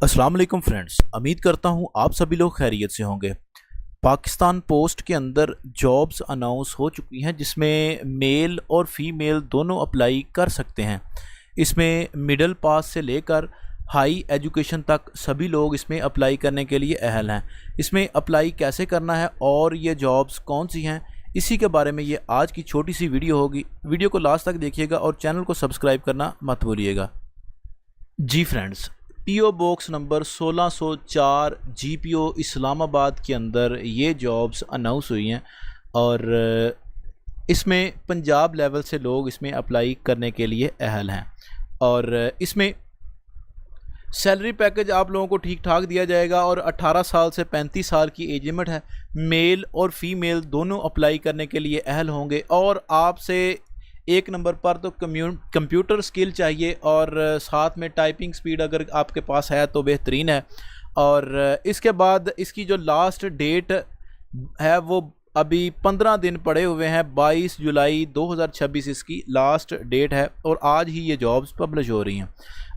अस्सलाम वालेकुम फ्रेंड्स, उम्मीद करता हूँ आप सभी लोग खैरियत से होंगे। पाकिस्तान पोस्ट के अंदर जॉब्स अनाउंस हो चुकी हैं जिसमें मेल और फीमेल दोनों अप्लाई कर सकते हैं। इसमें मिडिल पास से लेकर हाई एजुकेशन तक सभी लोग इसमें अप्लाई करने के लिए अहल हैं। इसमें अप्लाई कैसे करना है और ये जॉब्स कौन सी हैं, इसी के बारे में ये आज की छोटी सी वीडियो होगी। वीडियो को लास्ट तक देखिएगा और चैनल को सब्सक्राइब करना मत भूलिएगा। जी friends, PO box number 1604 GPO Islamabad के अंदर ये जॉब्स अनाउंस हुई हैं और इसमें पंजाब लेवल से लोग इसमें अप्लाई करने के लिए अहल हैं और इसमें सैलरी पैकेज आप लोगों को ठीक ठाक दिया जाएगा और 18 साल से 35 साल की एज लिमिट है। मेल और फीमेल दोनों अप्लाई करने के लिए अहल होंगे और आपसे एक नंबर पर तो कंप्यूटर स्किल चाहिए और साथ में टाइपिंग स्पीड अगर आपके पास है तो बेहतरीन है। और इसके बाद इसकी जो लास्ट डेट है वो अभी 15 दिन पड़े हुए हैं। 22 जुलाई 2026 इसकी लास्ट डेट है और आज ही ये जॉब्स पब्लिश हो रही हैं।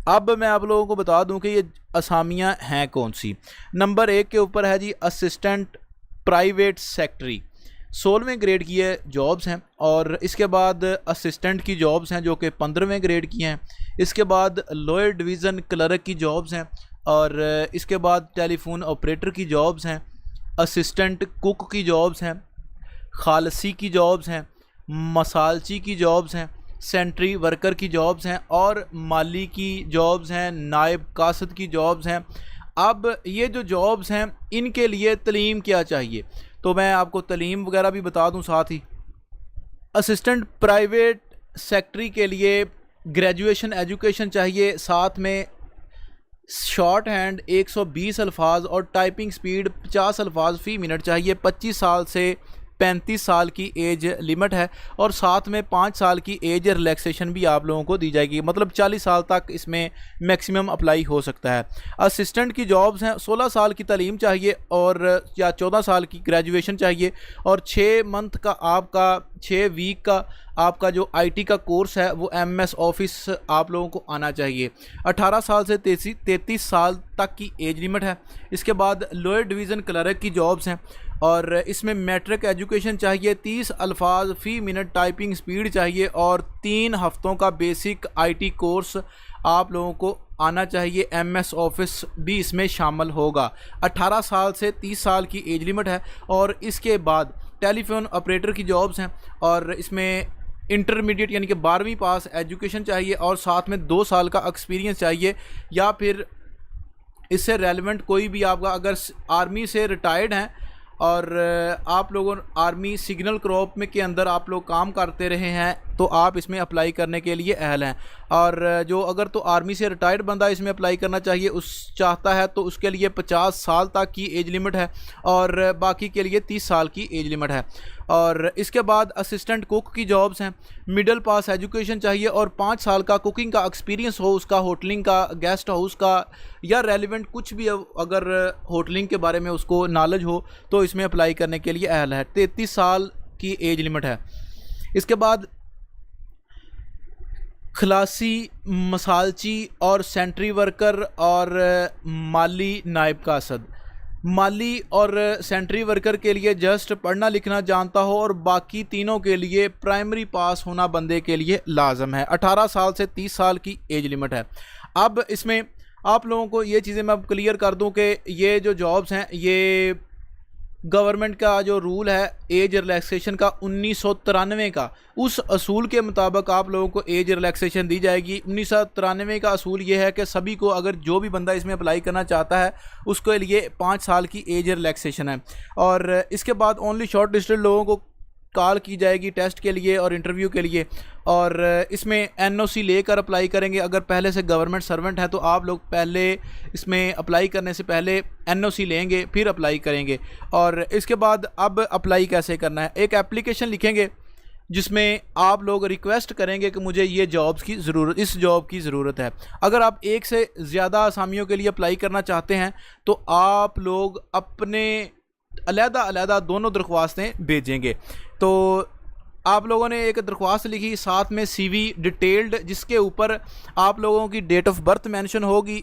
अब मैं आप लोगों को बता दूं कि ये असामियां हैं कौन सी। नंबर 1 के ऊपर है जी असिस्टेंट प्राइवेट सेक्रेटरी, 16वें ग्रेड की ये जॉब्स हैं। और इसके बाद असिस्टेंट की जॉब्स हैं जो कि 15वें ग्रेड की हैं। इसके बाद लोअर डिवीज़न क्लर्क की जॉब्स हैं और इसके बाद टेलीफोन ऑपरेटर की जॉब्स हैं। असिस्टेंट कुक की जॉब्स हैं, खालसी की जॉब्स हैं, मसालची की जॉब्स हैं, सेंट्री वर्कर की जॉब्स हैं और माली की जॉब्स हैं, नायब कासद की जॉब्स हैं। अब ये जो जॉब्स हैं इनके लिए तलीम क्या चाहिए, तो मैं आपको तलीम वगैरह भी बता दूं साथ ही। असिस्टेंट प्राइवेट सेक्रेटरी के लिए ग्रेजुएशन एजुकेशन चाहिए, साथ में शॉर्ट हैंड 120 अल्फाज और टाइपिंग स्पीड 50 अल्फाज फ़ी मिनट चाहिए। 25 साल से 35 साल की एज लिमिट है और साथ में 5 साल की एज रिलैक्सेशन भी आप लोगों को दी जाएगी, मतलब 40 साल तक इसमें मैक्सिमम अप्लाई हो सकता है। असिस्टेंट की जॉब्स हैं, 16 साल की तालीम चाहिए और या 14 साल की ग्रेजुएशन चाहिए और 6 मंथ का आपका 6 वीक का आपका जो आईटी का कोर्स है वो एमएस ऑफिस आप लोगों को आना चाहिए। 18 साल से 33 साल तक की एज लिमिट है। इसके बाद लोअर डिवीज़न क्लर्क की जॉब्स हैं और इसमें मैट्रिक एजुकेशन चाहिए, 30 अल्फाज फ़ी मिनट टाइपिंग स्पीड चाहिए और 3 हफ्तों का बेसिक आईटी कोर्स आप लोगों को आना चाहिए। एमएस ऑफिस भी इसमें शामिल होगा। 18 साल से 30 साल की एज लिमिट है और इसके बाद टेलीफोन ऑपरेटर की जॉब्स हैं और इसमें इंटरमीडिएट यानी कि 12वीं पास एजुकेशन चाहिए और साथ में 2 साल का एक्सपीरियंस चाहिए या फिर इससे रेलेवेंट कोई भी आपका अगर आर्मी से रिटायर्ड हैं और आप लोगों आर्मी सिग्नल क्रॉप में के अंदर आप लोग काम करते रहे हैं तो आप इसमें अप्लाई करने के लिए अहल हैं। और जो अगर तो आर्मी से रिटायर्ड बंदा इसमें अप्लाई करना चाहिए चाहता है तो उसके लिए 50 साल तक की एज लिमिट है और बाकी के लिए 30 साल की एज लिमिट है। और इसके बाद असिस्टेंट कुक की जॉब्स हैं, मिडिल पास एजुकेशन चाहिए और 5 साल का कुकिंग का एक्सपीरियंस हो, उसका होटलिंग का, गेस्ट हाउस का या रेलिवेंट कुछ भी अगर होटलिंग के बारे में उसको नॉलेज हो तो इसमें अप्लाई करने के लिए अहल है। 33 साल की एज लिमिट है। इसके बाद खलासी, मसालची और सेंट्री वर्कर और माली नायब कासद। माली और सेंट्री वर्कर के लिए जस्ट पढ़ना लिखना जानता हो और बाकी तीनों के लिए प्राइमरी पास होना बंदे के लिए लाजम है। 18 साल से 30 साल की एज लिमिट है। अब इसमें आप लोगों को ये चीज़ें मैं अब क्लियर कर दूं कि ये जो जॉब्स हैं ये गवर्नमेंट का जो रूल है एज रिलैक्सेशन का 1993 का, उस असूल के मुताबिक आप लोगों को एज रिलैक्सेशन दी जाएगी। 1993 का असूल ये है कि सभी को अगर जो भी बंदा इसमें अप्लाई करना चाहता है उसके लिए 5 साल की एज रिलैक्सेशन है। और इसके बाद ओनली शॉर्ट लिस्टेड लोगों को कॉल की जाएगी टेस्ट के लिए और इंटरव्यू के लिए और इसमें एनओसी लेकर अप्लाई करेंगे। अगर पहले से गवर्नमेंट सर्वेंट है तो आप लोग पहले इसमें अप्लाई करने से पहले एनओसी लेंगे फिर अप्लाई करेंगे। और इसके बाद अब अप्लाई कैसे करना है, एक एप्लीकेशन लिखेंगे जिसमें आप लोग रिक्वेस्ट करेंगे कि मुझे ये जॉब्स की ज़रूरत, इस जॉब की ज़रूरत है। अगर आप एक से ज़्यादा असामियों के लिए अप्लाई करना चाहते हैं तो आप लोग अपने अलग-अलग दोनों दरख्वास्तें भेजेंगे। तो आप लोगों ने एक दरख्वास्त लिखी, साथ में सीवी डिटेल्ड जिसके ऊपर आप लोगों की डेट ऑफ बर्थ मेंशन होगी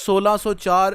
1604